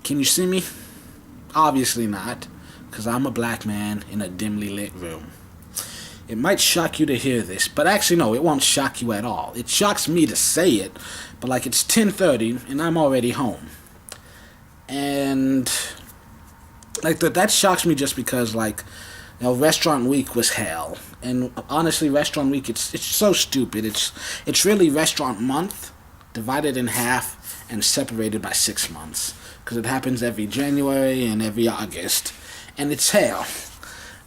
Can you see me? Obviously not, because I'm a black man in a dimly lit room. It might shock you to hear this, but actually no, it won't shock you at all. It shocks me to say it, but like it's 10:30 and I'm already home. And like that shocks me just because restaurant week was hell. And honestly, restaurant week it's so stupid. It's really restaurant month divided in half and separated by 6 months because it happens every January and every August, and it's hell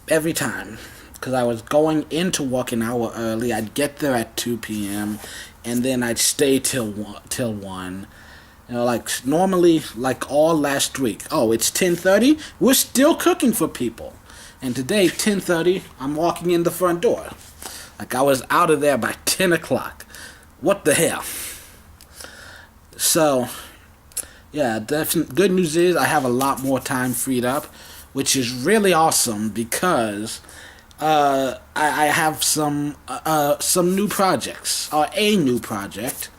every time. Because I was going into work an hour early. I'd get there at 2 p.m. and then I'd stay till 1. Like normally, like all last week. Oh, it's 10:30. We're still cooking for people. And today, 10:30, I'm walking in the front door. Like I was out of there by 10 o'clock. What the hell? So, yeah, good news is I have a lot more time freed up, which is really awesome because I have some new projects, or a new project.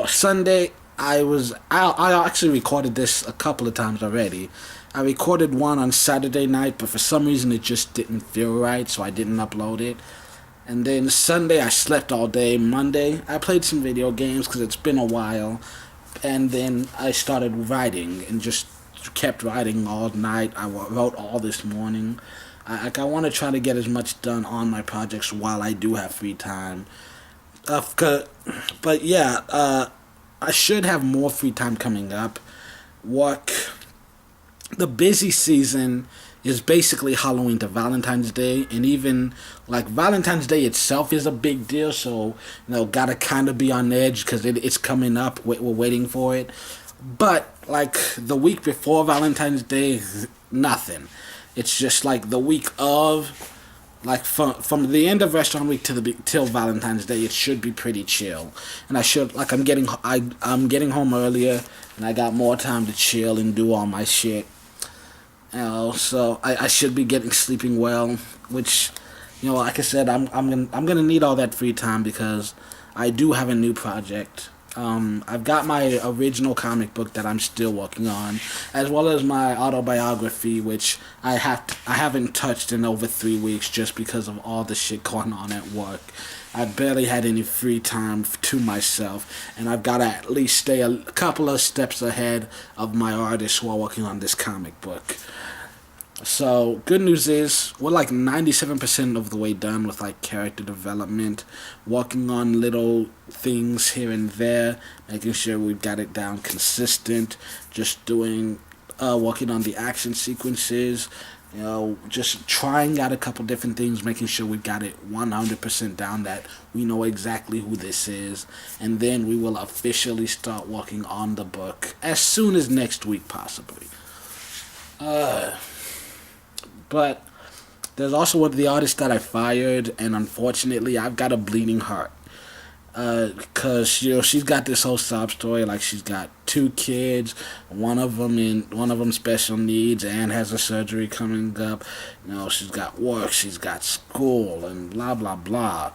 Sunday I actually recorded this a couple of times already. I recorded one on Saturday night, but for some reason it just didn't feel right, so I didn't upload it. And then Sunday I slept all day. Monday I played some video games because it's been a while. And then I started writing and just kept writing all night. I wrote all this morning. I want to try to get as much done on my projects while I do have free time. But yeah, I should have more free time coming up. The busy season is basically Halloween to Valentine's Day, and even like Valentine's Day itself is a big deal, so gotta kind of be on edge because it's coming up. We're waiting for it. But like the week before Valentine's Day, nothing. It's just like the week of, like from the end of restaurant week till Valentine's Day, it should be pretty chill. And I'm getting home earlier, and I got more time to chill and do all my shit. So I should be sleeping well, which, like I said, I'm gonna need all that free time because I do have a new project. I've got my original comic book that I'm still working on, as well as my autobiography, which I haven't touched in over 3 weeks just because of all the shit going on at work. I barely had any free time to myself, and I've got to at least stay a couple of steps ahead of my artists while working on this comic book. So, good news is, we're like 97% of the way done with like character development, working on little things here and there, making sure we've got it down consistent, just working on the action sequences, just trying out a couple different things, making sure we've got it 100% down, that we know exactly who this is, and then we will officially start working on the book as soon as next week, possibly. But there's also one of the artists that I fired, and unfortunately, I've got a bleeding heart. Cause she's got this whole sob story. Like she's got 2 kids, one of them special needs, and has a surgery coming up. She's got work, she's got school, and blah blah blah.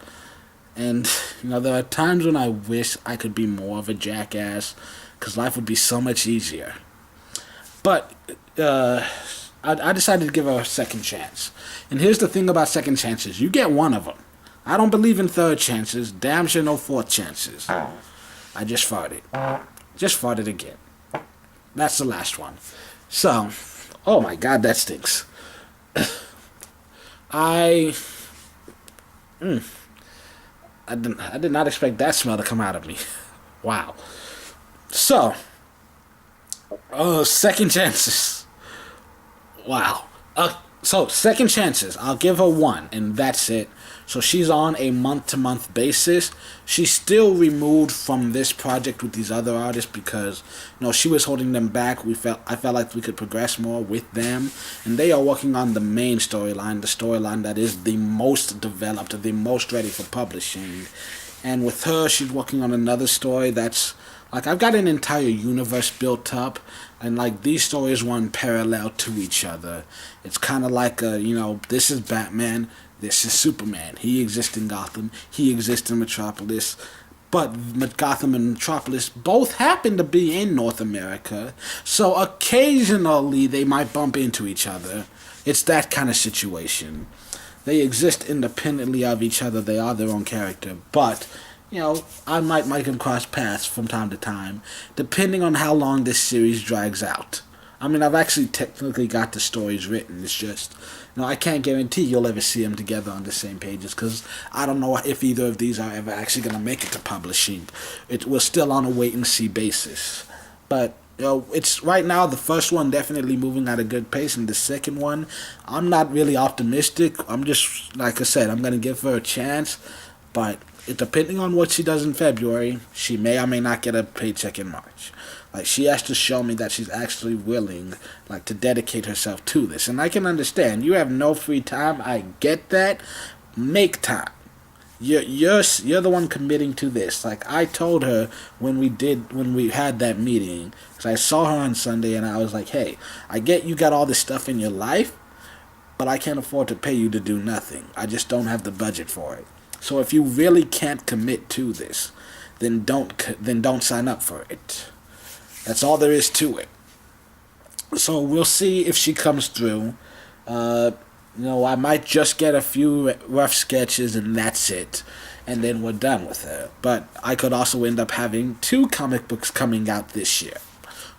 And there are times when I wish I could be more of a jackass, cause life would be so much easier. But I decided to give her a second chance. And here's the thing about second chances. You get one of them. I don't believe in third chances. Damn sure no fourth chances. I just farted. Just farted again. That's the last one. So, oh my god, that stinks. I did not expect that smell to come out of me. Wow. So, second chances. Wow. So, second chances. I'll give her 1, and that's it. So she's on a month-to-month basis. She's still removed from this project with these other artists because, she was holding them back. I felt like we could progress more with them. And they are working on the main storyline, the storyline that is the most developed, the most ready for publishing. And with her, she's working on another story that's, like, I've got an entire universe built up, and like these stories run parallel to each other. It's kind of like this is Batman, this is Superman. He exists in Gotham, he exists in Metropolis, but Gotham and Metropolis both happen to be in North America, so occasionally they might bump into each other. It's that kind of situation. They exist independently of each other. They are their own character, but I might make them cross paths from time to time, depending on how long this series drags out. I mean, I've actually technically got the stories written. It's just, I can't guarantee you'll ever see them together on the same pages because I don't know if either of these are ever actually going to make it to publishing. We're still on a wait-and-see basis. But, it's right now, the first one definitely moving at a good pace, and the second one, I'm not really optimistic. I'm just, like I said, I'm going to give her a chance, but depending on what she does in February, she may or may not get a paycheck in March. Like, she has to show me that she's actually willing, to dedicate herself to this. And I can understand. You have no free time. I get that. Make time. You're the one committing to this. Like, I told her when we had that meeting, because I saw her on Sunday, and I was like, hey, I get you got all this stuff in your life, but I can't afford to pay you to do nothing. I just don't have the budget for it. So if you really can't commit to this, then don't sign up for it. That's all there is to it. So we'll see if she comes through. I might just get a few rough sketches and that's it. And then we're done with her. But I could also end up having 2 comic books coming out this year.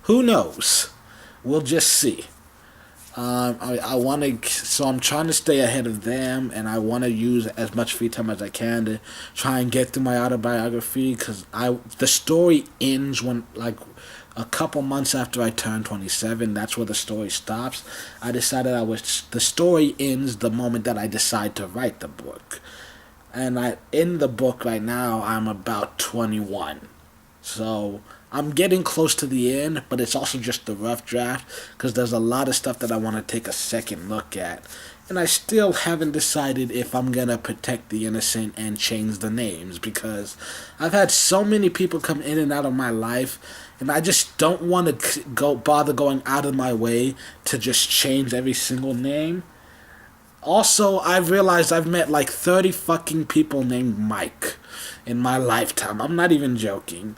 Who knows? We'll just see. So I'm trying to stay ahead of them, and I want to use as much free time as I can to try and get through my autobiography, because the story ends when, a couple months after I turned 27. That's where the story stops. I decided the story ends the moment that I decide to write the book. And in the book right now, I'm about 21. So I'm getting close to the end, but it's also just the rough draft, because there's a lot of stuff that I want to take a second look at. And I still haven't decided if I'm going to protect the innocent and change the names, because I've had so many people come in and out of my life, and I just don't want to bother going out of my way to just change every single name. Also, I've realized I've met 30 fucking people named Mike in my lifetime. I'm not even joking.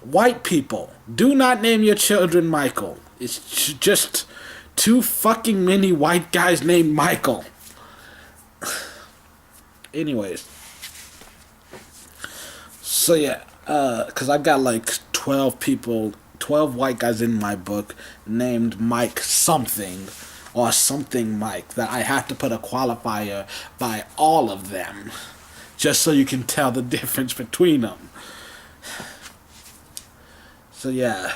White people, do not name your children Michael. It's just too fucking many white guys named Michael. Anyways. So yeah, because I've got 12 white guys in my book named Mike something, or something Mike, that I have to put a qualifier by all of them, just so you can tell the difference between them. So yeah.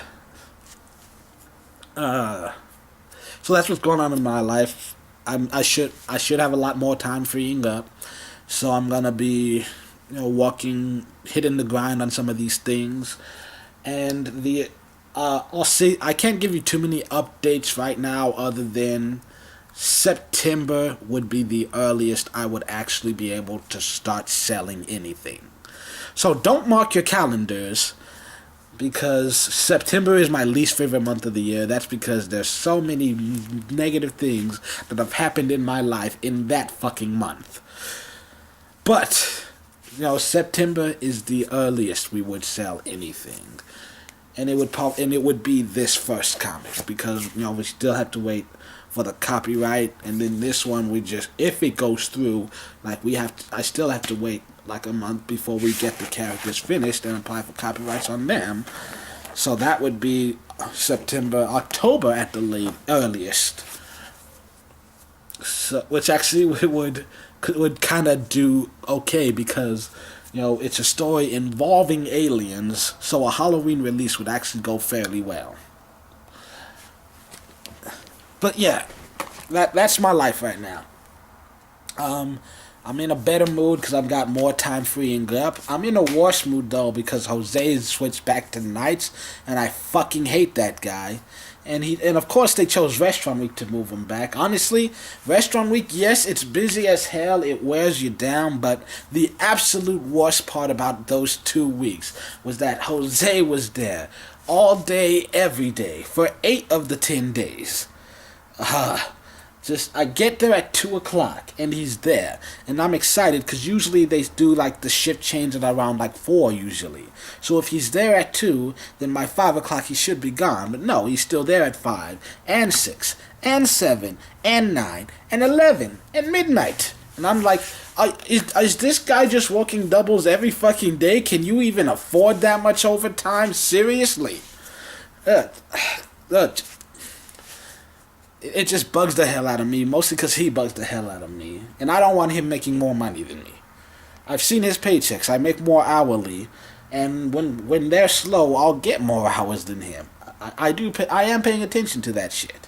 So that's what's going on in my life. I should have a lot more time freeing up. So I'm gonna be, hitting the grind on some of these things, and I'll see. I can't give you too many updates right now, other than September would be the earliest I would actually be able to start selling anything. So don't mark your calendars, because September is my least favorite month of the year. That's because there's so many negative things that have happened in my life in that fucking month. But, September is the earliest we would sell anything. And it would be this first comic, because, we still have to wait for the copyright, and then this one if it goes through, I still have to wait a month before we get the characters finished and apply for copyrights on them. So that would be October at the earliest. So, which actually would kind of do okay, because it's a story involving aliens, so a Halloween release would actually go fairly well. But yeah, that's my life right now. I'm in a better mood because I've got more time freeing up. I'm in a worse mood, though, because Jose switched back to nights, and I fucking hate that guy. And of course they chose Restaurant Week to move him back. Honestly, Restaurant Week, yes, it's busy as hell, it wears you down, but the absolute worst part about those 2 weeks was that Jose was there all day, every day, for 8 of the 10 days. Just I get there at 2 o'clock and he's there, and I'm excited because usually they do like the shift change at around like 4 usually. So if he's there at 2, then by 5 o'clock he should be gone. But no, he's still there at 5 and 6 and 7 and 9 and 11 and midnight. And I'm like, is this guy just working doubles every fucking day? Can you even afford that much overtime? Seriously? Uh, uh, it just bugs the hell out of me, mostly because he bugs the hell out of me. And I don't want him making more money than me. I've seen his paychecks. I make more hourly. And when they're slow, I'll get more hours than him. I am paying attention to that shit.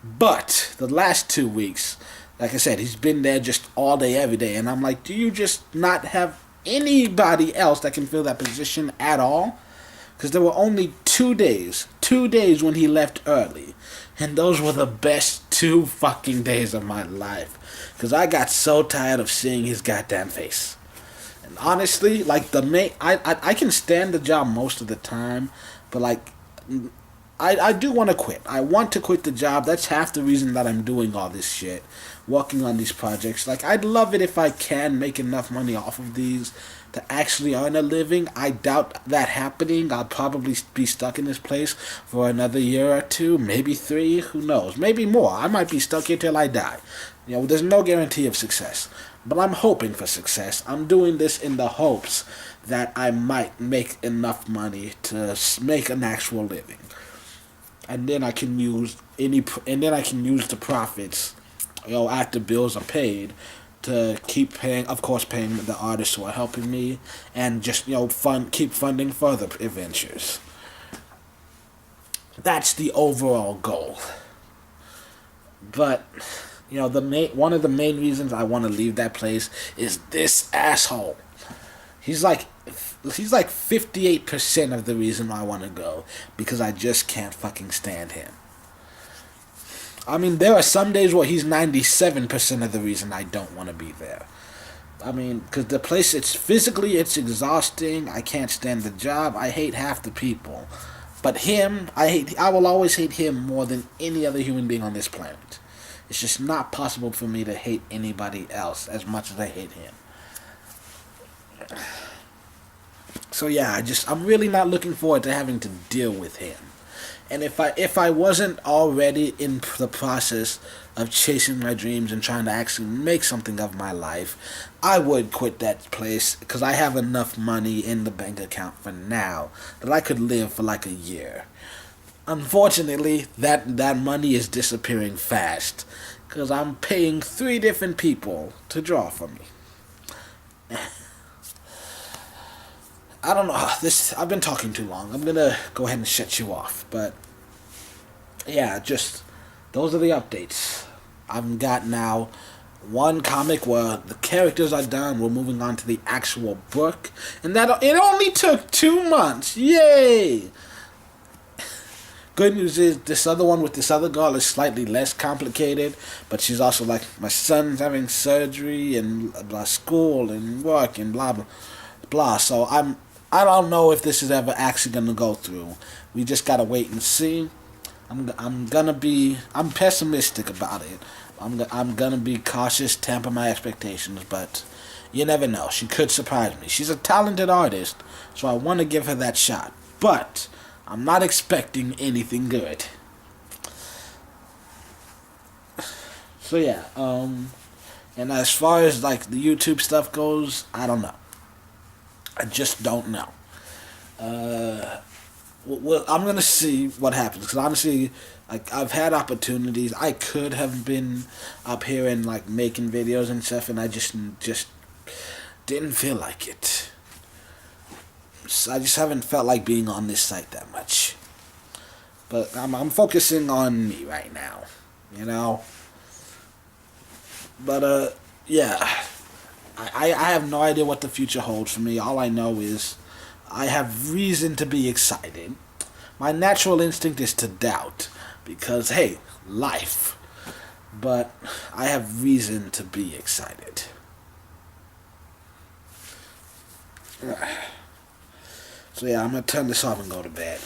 But the last 2 weeks, like I said, he's been there just all day, every day. And I'm like, do you just not have anybody else that can fill that position at all? Because there were only 2 days when he left early. And those were the best 2 fucking days of my life. Because I got so tired of seeing his goddamn face. And honestly, like I can stand the job most of the time. But like, I do want to quit. I want to quit the job. That's half the reason that I'm doing all this shit. Working on these projects. Like, I'd love it if I can make enough money off of these to actually earn a living. I doubt that happening. I'll probably be stuck in this place for another year or 2, maybe 3, who knows, maybe more. I might be stuck here till I die. You know, there's no guarantee of success, but I'm hoping for success. I'm doing this in the hopes that I might make enough money to make an actual living, and then I can use the profits, you know, after bills are paid, to keep paying the artists who are helping me, and just, you know, keep funding further adventures. That's the overall goal. But, you know, one of the main reasons I want to leave that place is this asshole. He's like 58% of the reason I want to go, because I just can't fucking stand him. I mean, there are some days where he's 97% of the reason I don't want to be there. I mean, because the place, it's exhausting. I can't stand the job. I hate half the people. But him, I will always hate him more than any other human being on this planet. It's just not possible for me to hate anybody else as much as I hate him. So yeah, I'm really not looking forward to having to deal with him. And if I wasn't already in the process of chasing my dreams and trying to actually make something of my life, I would quit that place, because I have enough money in the bank account for now that I could live for like a year. Unfortunately, that money is disappearing fast, because I'm paying 3 different people to draw for me. I don't know. I've been talking too long. I'm gonna go ahead and shut you off. But yeah, just those are the updates. I've got now one comic where the characters are done. We're moving on to the actual book, and that it only took 2 months. Yay! Good news is this other one with this other girl is slightly less complicated, but she's also like, my son's having surgery and school and work and blah blah blah. So I don't know if this is ever actually gonna go through. We just gotta wait and see. I'm pessimistic about it. I'm gonna be cautious, temper my expectations, but you never know. She could surprise me. She's a talented artist, so I want to give her that shot. But I'm not expecting anything good. So yeah, and as far as like the YouTube stuff goes, I don't know. I just don't know. Well, I'm gonna see what happens, because honestly, like, I've had opportunities. I could have been up here and like making videos and stuff, and I just didn't feel like it. So I just haven't felt like being on this site that much. But I'm focusing on me right now, you know. But yeah. I have no idea what the future holds for me. All I know is I have reason to be excited. My natural instinct is to doubt, because, hey, life. But I have reason to be excited. So yeah, I'm going to turn this off and go to bed.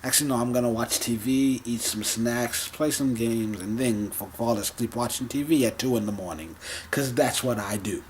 Actually, no, I'm gonna watch TV, eat some snacks, play some games, and then fall asleep watching TV at 2 in the morning. Cause that's what I do.